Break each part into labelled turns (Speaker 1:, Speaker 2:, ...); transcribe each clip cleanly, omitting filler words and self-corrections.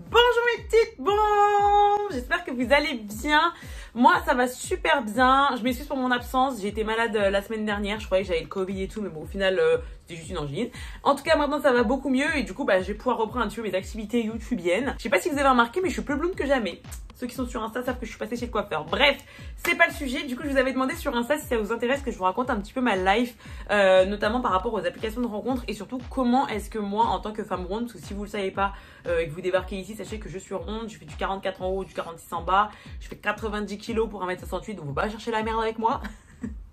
Speaker 1: Bonjour mes petites bombes, j'espère que vous allez bien. Moi ça va super bien, je m'excuse pour mon absence, j'ai été malade la semaine dernière, je croyais que j'avais le Covid et tout, mais bon au final c'était juste une angine. En tout cas maintenant ça va beaucoup mieux et du coup je vais pouvoir reprendre un petit peu mes activités youtubiennes. Je sais pas si vous avez remarqué mais je suis plus blonde que jamais. Ceux qui sont sur Insta savent que je suis passée chez le coiffeur. Bref, c'est pas le sujet. Du coup, je vous avais demandé sur Insta si ça vous intéresse que je vous raconte un petit peu ma life, notamment par rapport aux applications de rencontres et surtout comment est-ce que moi, en tant que femme ronde, parce que si vous le savez pas et que vous débarquez ici, sachez que je suis ronde, je fais du 44 en haut, du 46 en bas, je fais 90 kilos pour 1m68, donc faut pas chercher la merde avec moi.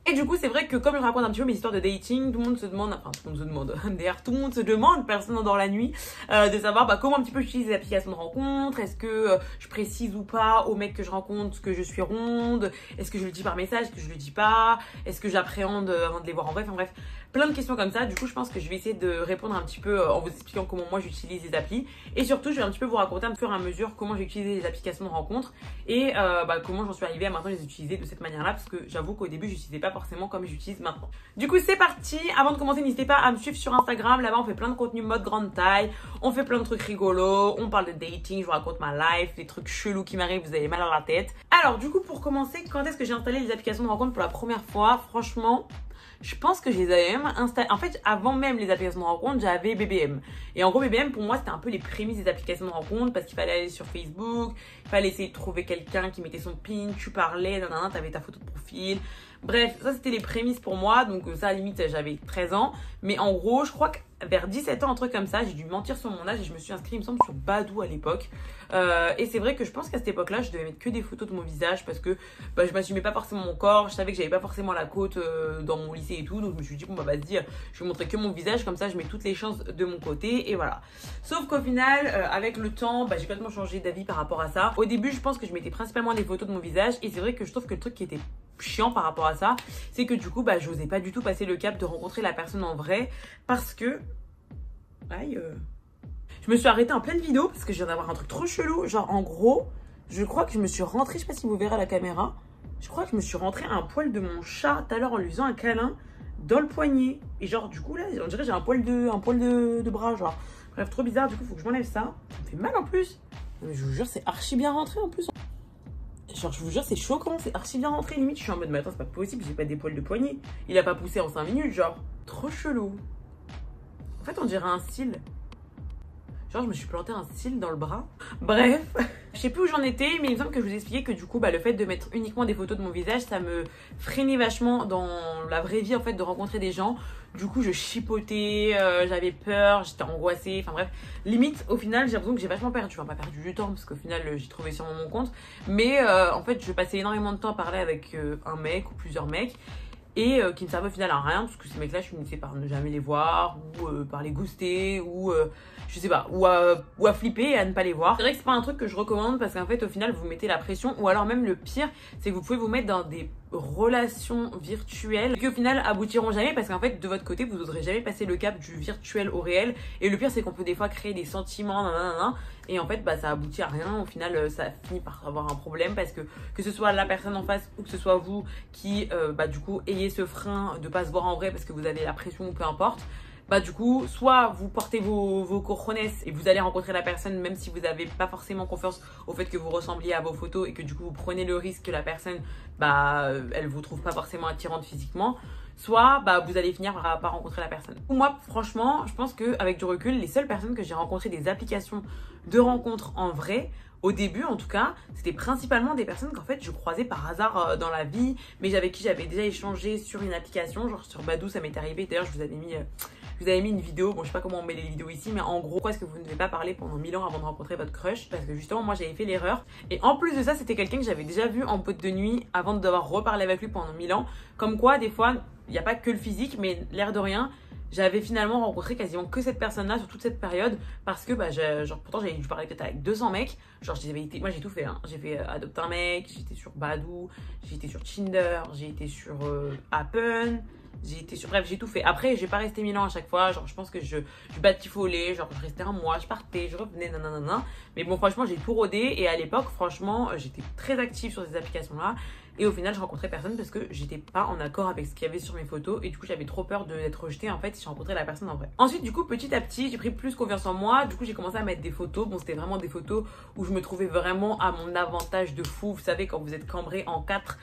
Speaker 1: Et du coup, c'est vrai que comme je raconte un petit peu mes histoires de dating, tout le monde se demande, enfin tout le monde se demande, d'ailleurs tout le monde se demande, personne n'endort la nuit, de savoir comment un petit peu j'utilise les applications de rencontre, est-ce que je précise ou pas aux mecs que je rencontre que je suis ronde, est-ce que je le dis par message, est-ce que je le dis pas, est-ce que j'appréhende avant de les voir en vrai, enfin bref, plein de questions comme ça. Du coup, je pense que je vais essayer de répondre un petit peu en vous expliquant comment moi j'utilise les applis et surtout je vais un petit peu vous raconter au fur et à mesure comment j'ai utilisé les applications de rencontre et comment j'en suis arrivée à maintenant les utiliser de cette manière-là parce que j'avoue qu'au début, je n'utilisais pas forcément comme j'utilise maintenant. Du coup, c'est parti. Avant de commencer, n'hésitez pas à me suivre sur Instagram. Là-bas, on fait plein de contenu mode grande taille. On fait plein de trucs rigolos. On parle de dating. Je vous raconte ma life, les trucs chelous qui m'arrivent. Vous avez mal à la tête. Alors, du coup, pour commencer, quand est-ce que j'ai installé les applications de rencontre pour la première fois? Franchement, je pense que je les avais même installées. En fait, avant même les applications de rencontre, j'avais BBM. Et en gros, BBM, pour moi, c'était un peu les prémices des applications de rencontre parce qu'il fallait aller sur Facebook, il fallait essayer de trouver quelqu'un qui mettait son pin, tu parlais, t'avais ta photo de profil. Bref, ça, c'était les prémices pour moi. Donc, ça, à la limite, j'avais 13 ans. Mais en gros, je crois que vers 17 ans, un truc comme ça, j'ai dû mentir sur mon âge et je me suis inscrite, il me semble, sur Badoo à l'époque. Et c'est vrai que je pense qu'à cette époque-là, je devais mettre que des photos de mon visage parce que je m'assumais pas forcément mon corps. Je savais que j'avais pas forcément la côte dans mon lycée et tout. Donc, je me suis dit, bon, vas-y, je vais montrer que mon visage. Comme ça, je mets toutes les chances de mon côté. Et voilà. Sauf qu'au final, avec le temps, j'ai complètement changé d'avis par rapport à ça. Au début, je pense que je mettais principalement des photos de mon visage. Et c'est vrai que je trouve que le truc qui était chiant par rapport à ça, c'est que du coup, j'osais pas du tout passer le cap de rencontrer la personne en vrai parce que... Aïe, je me suis arrêtée en pleine vidéo parce que je viens d'avoir un truc trop chelou. Genre, en gros, je crois que je me suis rentrée, je sais pas si vous verrez à la caméra, je crois que je me suis rentrée un poil de mon chat tout à l'heure en lui faisant un câlin dans le poignet. Et genre, du coup, là, on dirait que j'ai un poil de bras, genre. Bref, trop bizarre, du coup, faut que je m'enlève ça. Ça me fait mal en plus. Mais je vous jure, c'est archi bien rentré en plus. Genre, je vous jure, c'est choquant, c'est archi bien rentré. Limite, je suis en mode, mais attends, c'est pas possible, j'ai pas des poils de poignet. Il a pas poussé en 5 minutes, genre. Trop chelou. En fait, on dirait un cil. Genre, je me suis planté un cil dans le bras. Bref, je sais plus où j'en étais, mais il me semble que je vous expliquais que du coup, le fait de mettre uniquement des photos de mon visage, ça me freinait vachement dans la vraie vie, en fait, de rencontrer des gens. Du coup, je chipotais, j'avais peur, j'étais angoissée, enfin bref. Limite, au final, j'ai l'impression que j'ai vachement perdu. Enfin, pas perdu du temps, parce qu'au final, j'y trouvais sûrement mon compte. Mais en fait, je passais énormément de temps à parler avec un mec ou plusieurs mecs. Et qui ne servent au final à rien parce que ces mecs là je finissais par ne jamais les voir ou par les ghoster ou je sais pas ou à flipper et à ne pas les voir. C'est vrai que c'est pas un truc que je recommande parce qu'en fait au final vous mettez la pression ou alors même le pire c'est que vous pouvez vous mettre dans des relations virtuelles qui au final aboutiront jamais parce qu'en fait de votre côté vous n'oserez jamais passer le cap du virtuel au réel et le pire c'est qu'on peut des fois créer des sentiments et en fait ça aboutit à rien. Au final ça finit par avoir un problème parce que ce soit la personne en face ou que ce soit vous qui du coup ayez ce frein de pas se voir en vrai parce que vous avez la pression ou peu importe. Du coup, soit vous portez vos cojones et vous allez rencontrer la personne même si vous n'avez pas forcément confiance au fait que vous ressembliez à vos photos et que du coup vous prenez le risque que la personne, elle vous trouve pas forcément attirante physiquement. Soit vous allez finir par pas rencontrer la personne. Moi, franchement, je pense qu'avec du recul, les seules personnes que j'ai rencontrées des applications de rencontres en vrai, au début en tout cas, c'était principalement des personnes qu'en fait je croisais par hasard dans la vie, mais avec qui j'avais déjà échangé sur une application, genre sur Badoo ça m'est arrivé. D'ailleurs je vous avais mis une vidéo, bon je sais pas comment on met les vidéos ici, mais en gros pourquoi est-ce que vous ne devez pas parler pendant 1000 ans avant de rencontrer votre crush, parce que justement moi j'avais fait l'erreur, et en plus de ça c'était quelqu'un que j'avais déjà vu en boîte de nuit avant de devoir reparler avec lui pendant 1000 ans, comme quoi des fois il n'y a pas que le physique, mais l'air de rien, j'avais finalement rencontré quasiment que cette personne-là sur toute cette période parce que pourtant j'avais dû parler peut-être avec 200 mecs. Genre moi j'ai tout fait, hein. J'ai fait adopter un mec, j'étais sur Badoo, j'étais sur Tinder, j'ai été sur Happen, bref j'ai tout fait. Après j'ai pas resté 1000 ans à chaque fois, genre je pense que je batifolais, genre je restais un mois, je partais, je revenais, nanana. Mais bon franchement j'ai tout rodé et à l'époque franchement j'étais très active sur ces applications-là. Et au final, je rencontrais personne parce que j'étais pas en accord avec ce qu'il y avait sur mes photos. Et du coup, j'avais trop peur d'être rejetée en fait si je rencontrais la personne en vrai. Ensuite, du coup, petit à petit, j'ai pris plus confiance en moi. Du coup, j'ai commencé à mettre des photos. Bon, c'était vraiment des photos où je me trouvais vraiment à mon avantage de fou. Vous savez, quand vous êtes cambré en 4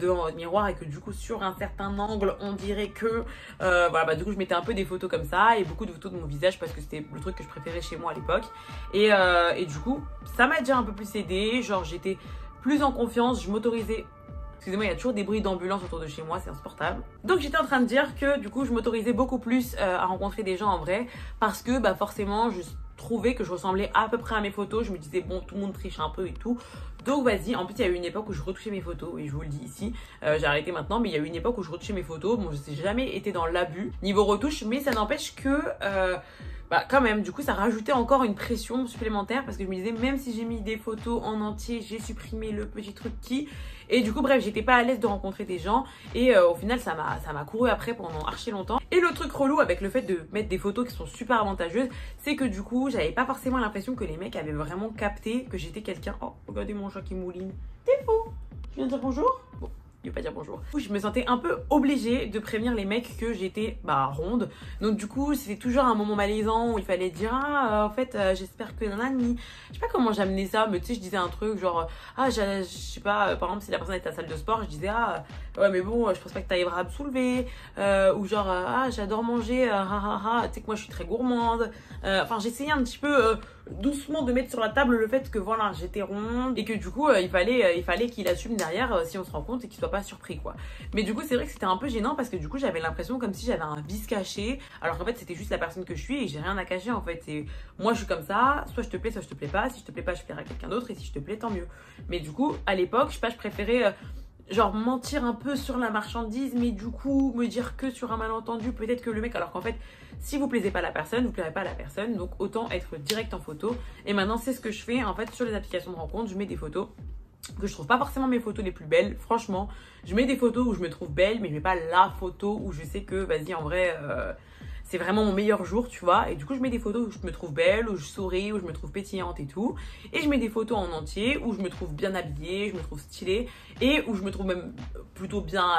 Speaker 1: devant votre miroir et que du coup, sur un certain angle, on dirait que... voilà, bah du coup, je mettais un peu des photos comme ça et beaucoup de photos de mon visage parce que c'était le truc que je préférais chez moi à l'époque. Et du coup, ça m'a déjà un peu plus aidé. Genre, j'étais plus en confiance, je m'autorisais. Excusez-moi, il y a toujours des bruits d'ambulance autour de chez moi, c'est insupportable. Donc j'étais en train de dire que du coup je m'autorisais beaucoup plus à rencontrer des gens en vrai parce que bah forcément je trouvais que je ressemblais à peu près à mes photos. Je me disais bon, tout le monde triche un peu et tout. Donc vas-y, en plus il y a eu une époque où je retouchais mes photos et je vous le dis ici, j'ai arrêté maintenant, mais il y a eu une époque où je retouchais mes photos. Bon, je n'ai jamais été dans l'abus niveau retouche, mais ça n'empêche que... bah quand même, du coup ça rajoutait encore une pression supplémentaire parce que je me disais même si j'ai mis des photos en entier, j'ai supprimé le petit truc qui... Et du coup bref, j'étais pas à l'aise de rencontrer des gens et au final ça m'a couru après pendant archi longtemps. Et le truc relou avec le fait de mettre des photos qui sont super avantageuses, c'est que du coup j'avais pas forcément l'impression que les mecs avaient vraiment capté que j'étais quelqu'un... Oh, regardez mon chat qui mouline. T'es fou. Tu viens de dire bonjour? Bon. Je vais pas dire bonjour. Je me sentais un peu obligée de prévenir les mecs que j'étais ronde. Donc du coup, c'était toujours un moment malaisant où il fallait dire en fait, j'espère que nanani. Je sais pas comment j'amenais ça, mais tu sais, je disais un truc genre je sais pas, par exemple, si la personne était à la salle de sport, je disais ouais, mais bon, je pense pas que t'arriveras à me soulever. Ou genre j'adore manger, tu sais que moi je suis très gourmande. Enfin, j'essayais un petit peu doucement de mettre sur la table le fait que voilà, j'étais ronde et que du coup, il fallait qu'il assume derrière si on se rend compte et qu'il soit pas surpris quoi. Mais du coup c'est vrai que c'était un peu gênant parce que du coup j'avais l'impression comme si j'avais un vice caché alors qu'en fait c'était juste la personne que je suis et j'ai rien à cacher en fait. Et moi je suis comme ça, soit je te plais soit je te plais pas, si je te plais pas je plairai à quelqu'un d'autre et si je te plais tant mieux. Mais du coup à l'époque je sais pas, je préférais genre mentir un peu sur la marchandise mais du coup me dire que sur un malentendu peut-être que le mec, alors qu'en fait si vous plaisez pas à la personne, vous plairez pas à la personne, donc autant être direct en photo. Et maintenant c'est ce que je fais en fait sur les applications de rencontre, je mets des photos que je trouve pas forcément mes photos les plus belles. Franchement, je mets des photos où je me trouve belle, mais je mets pas la photo où je sais que, vas-y, en vrai, c'est vraiment mon meilleur jour, tu vois. Et du coup, je mets des photos où je me trouve belle, où je souris, où je me trouve pétillante et tout. Et je mets des photos en entier où je me trouve bien habillée, je me trouve stylée et où je me trouve même plutôt bien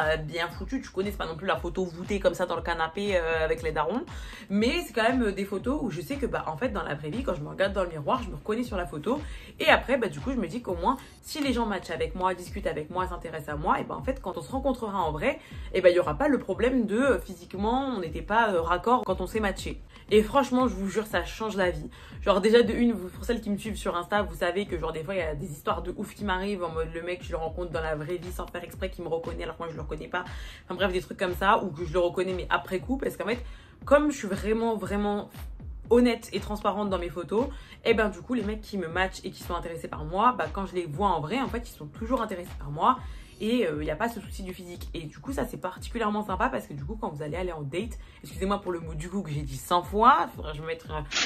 Speaker 1: foutue. Tu connais, c'est pas non plus la photo voûtée comme ça dans le canapé avec les darons. Mais c'est quand même des photos où je sais que, en fait, dans la vraie vie, quand je me regarde dans le miroir, je me reconnais sur la photo. Et après, du coup, je me dis qu'au moins, si les gens matchent avec moi, discutent avec moi, s'intéressent à moi, et en fait, quand on se rencontrera en vrai, il y aura pas le problème de physiquement, on n'était pas raccord quand on s'est matché. Et franchement, je vous jure, ça change la vie. Genre déjà de une, pour celles qui me suivent sur Insta, vous savez que genre des fois, il y a des histoires de ouf qui m'arrivent en mode le mec, je le rencontre dans la vraie vie sans faire exprès qu'il me reconnaît alors que moi, je le reconnais pas. Enfin bref, des trucs comme ça, ou que je le reconnais mais après coup, parce qu'en fait, comme je suis vraiment honnête et transparente dans mes photos, et du coup les mecs qui me matchent et qui sont intéressés par moi, quand je les vois en vrai, en fait ils sont toujours intéressés par moi et il n'y a pas ce souci du physique. Et du coup ça c'est particulièrement sympa parce que du coup quand vous allez aller en date, excusez-moi pour le mot du coup que j'ai dit 100 fois, il faudrait que je me mette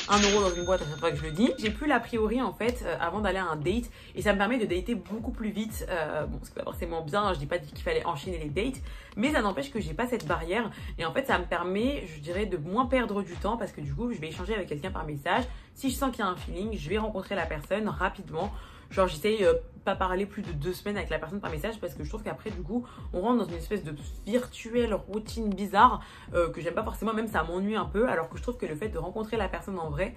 Speaker 1: 1 euro dans une boîte à chaque fois que je le dis. J'ai plus l'a priori en fait avant d'aller à un date et ça me permet de dater beaucoup plus vite. Bon, c'est pas forcément bien, je dis pas qu'il fallait enchaîner les dates, mais ça n'empêche que j'ai pas cette barrière et en fait ça me permet, je dirais, de moins perdre du temps parce que du coup je vais échanger avec quelqu'un par message. Si je sens qu'il y a un feeling, je vais rencontrer la personne rapidement. Genre j'essaye pas parler plus de 2 semaines avec la personne par message parce que je trouve qu'après du coup on rentre dans une espèce de virtuelle routine bizarre que j'aime pas forcément, même ça m'ennuie un peu, alors que je trouve que le fait de rencontrer la personne en vrai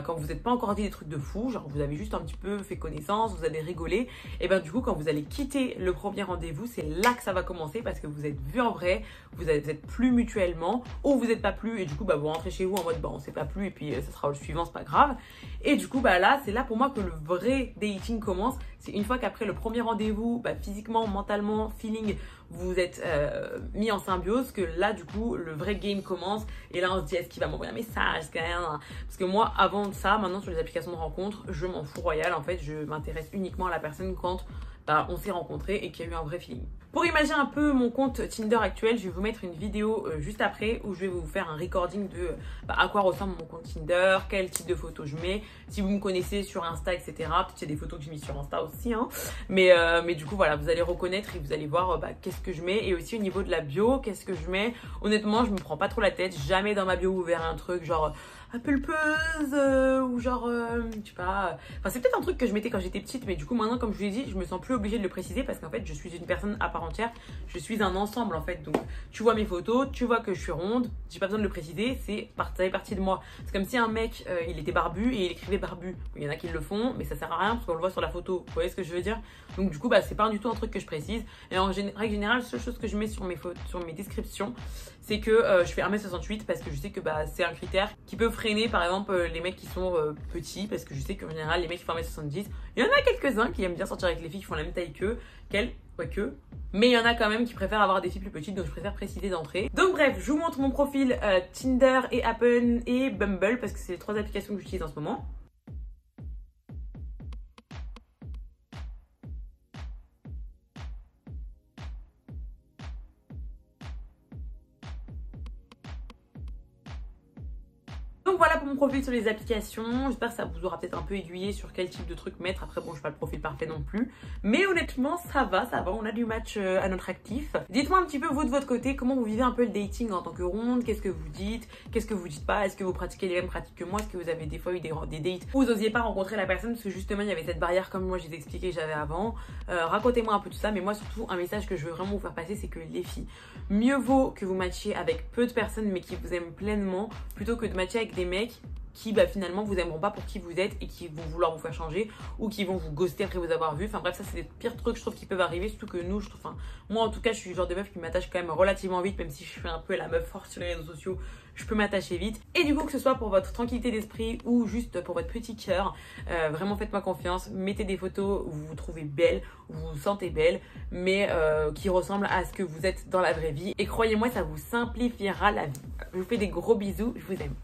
Speaker 1: quand vous n'êtes pas encore dit des trucs de fou, genre vous avez juste un petit peu fait connaissance, vous avez rigolé, et du coup quand vous allez quitter le premier rendez-vous, c'est là que ça va commencer parce que vous êtes vu en vrai, vous êtes plus mutuellement ou vous n'êtes pas plus et du coup vous rentrez chez vous en mode on s'est pas plus et puis ça sera le suivant, c'est pas grave. Et du coup là c'est là pour moi que le vrai dating commence. C'est une fois qu'après le premier rendez-vous, physiquement, mentalement, feeling, vous êtes mis en symbiose, que là du coup le vrai game commence. Et là on se dit est-ce qu'il va m'envoyer un message quand même. Parce que moi avant ça, maintenant sur les applications de rencontre, je m'en fous royal. En fait je m'intéresse uniquement à la personne quand on s'est rencontrés et qu'il y a eu un vrai feeling. Pour imaginer un peu mon compte Tinder actuel, je vais vous mettre une vidéo juste après où je vais vous faire un recording de à quoi ressemble mon compte Tinder, quel type de photos je mets, si vous me connaissez sur Insta, etc. Peut-être qu'il y a des photos que j'ai mis sur Insta aussi, hein. Mais du coup voilà, vous allez reconnaître et vous allez voir qu'est-ce que je mets. Et aussi au niveau de la bio, qu'est-ce que je mets. Honnêtement, je me prends pas trop la tête. Jamais dans ma bio vous verrez un truc genre pulpeuse ou genre, je sais pas. Enfin, c'est peut-être un truc que je mettais quand j'étais petite, mais du coup, maintenant, comme je vous l'ai dit, je me sens plus obligée de le préciser parce qu'en fait, je suis une personne à part entière. Je suis un ensemble en fait. Donc, tu vois mes photos, tu vois que je suis ronde. J'ai pas besoin de le préciser, ça fait partie de moi. C'est comme si un mec, il était barbu et il écrivait barbu. Il y en a qui le font, mais ça sert à rien parce qu'on le voit sur la photo. Vous voyez ce que je veux dire? Donc, du coup, bah, c'est pas du tout un truc que je précise. Et en règle générale, la seule chose que je mets sur mes descriptions, c'est que je fais 1m68 parce que je sais que bah, c'est un critère qui peut freiner par exemple les mecs qui sont petits, parce que je sais qu'en général les mecs qui font 1m70, il y en a quelques-uns qui aiment bien sortir avec les filles qui font la même taille qu'elles, mais il y en a quand même qui préfèrent avoir des filles plus petites, donc je préfère préciser d'entrée. Donc bref, je vous montre mon profil Tinder et Happen et Bumble parce que c'est les 3 applications que j'utilise en ce moment. Donc voilà pour mon profil sur les applications, j'espère que ça vous aura peut-être un peu aiguillé sur quel type de truc mettre. Après bon, je n'ai pas le profil parfait non plus, mais honnêtement ça va, on a du match à notre actif. Dites-moi un petit peu vous de votre côté, comment vous vivez un peu le dating en tant que ronde, qu'est-ce que vous dites pas, est-ce que vous pratiquez les mêmes pratiques que moi, est-ce que vous avez des fois eu des dates où vous n'osiez pas rencontrer la personne parce que justement il y avait cette barrière comme moi je vous ai expliqué que j'avais avant. Racontez-moi un peu tout ça, mais moi surtout un message que je veux vraiment vous faire passer, c'est que les filles, mieux vaut que vous matchiez avec peu de personnes mais qui vous aiment pleinement plutôt que de matcher avec des mecs qui bah, finalement vous aimeront pas pour qui vous êtes et qui vont vouloir vous faire changer ou qui vont vous ghoster après vous avoir vu. Enfin bref, ça c'est les pires trucs je trouve qui peuvent arriver, surtout que nous, je trouve, enfin moi en tout cas je suis le genre de meuf qui m'attache quand même relativement vite, même si je fais un peu la meuf forte sur les réseaux sociaux, je peux m'attacher vite. Et du coup, que ce soit pour votre tranquillité d'esprit ou juste pour votre petit cœur, vraiment faites-moi confiance, mettez des photos où vous vous trouvez belle, où vous vous sentez belle, mais qui ressemblent à ce que vous êtes dans la vraie vie. Et croyez-moi, ça vous simplifiera la vie. Je vous fais des gros bisous, je vous aime.